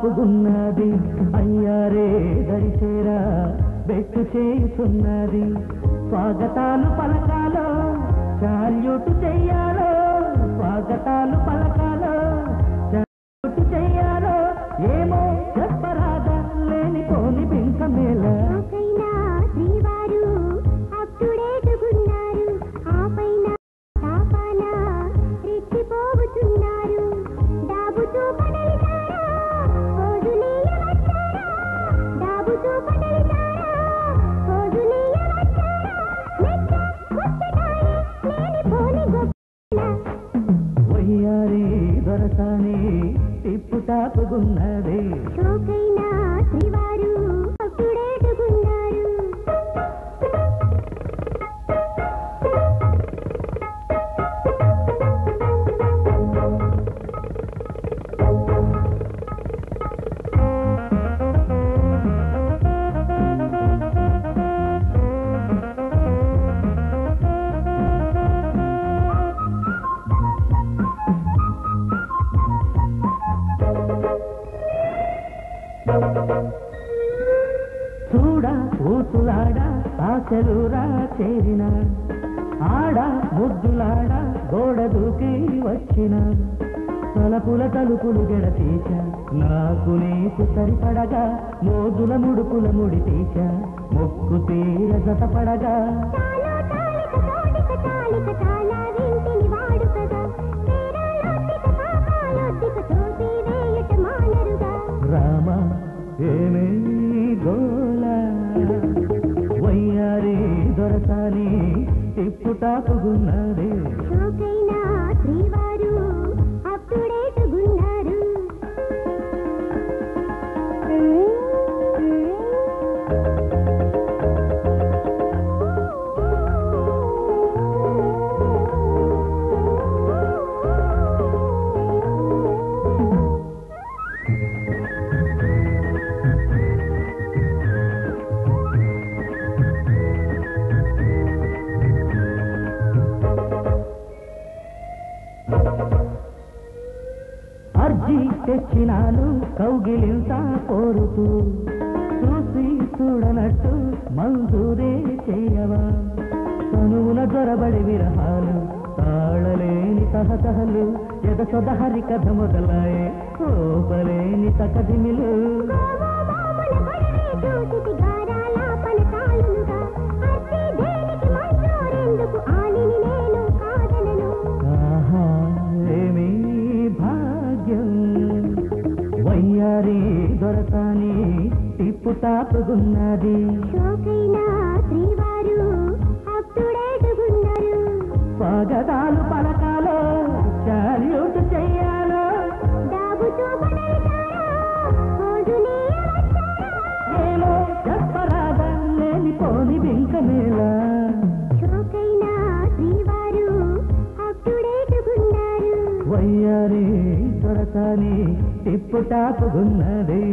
టాపుగున్నది అయ్యారే దరిచేరా బెట్టు చేయుతున్నది స్వాగతాలు పలకాలో చాల్యూటు చెయ్యాలో స్వాగతాలు పలకాలో చాల్యూటు చెయ్యాలో ఏమో చెప్పరాదా లేనిపోని బింక మేళ వయ్యారి దొరసాని టిప్పు టాపుగున్నది షోకైనా శ్రీవారు అప్పుడేటుకున్నారు చూడ ఊసులాడ ఆశలురా చేరిన ఆడ ముద్దులాడ గోడ దూకి వచ్చిన తలపుల తలుపులు గెడతీచ నాకు నీకు సరిపడగా మోజుల ముడుపుల ముడి తీచ మొక్కు తీర జతపడగా రామ ఏమే గోల వయ్యారి దొరసాని టిప్పు టాపుగున్నది షోకైనా శ్రీవారు అప్పుడేటుకున్నారు అర్జీ తెచ్చినాను కౌగిలింతా కోరుతూ చూసి చూడనట్టు మంజూరే చేయవా తనువుల దొరబడి విరహాలు తాళలేని తహతహలు ఎదసొదహరి కథ మొదలాయే కోపలేని తకదిమిలు వయ్యారి దొరసాని టిప్పు టాపుగున్నది షోకైనా శ్రీవారు అప్పుడేటుకున్నారు స్వాగతాలు పలకాలో చాల్యూటు చెయ్యాలో ఏమో చెప్పరాదా లేనిపోని బింక మేళ షోకైనా శ్రీవారు అప్పుడేటుకున్నారు వయ్యారి దొరసాని టిప్పు టాపుగున్నది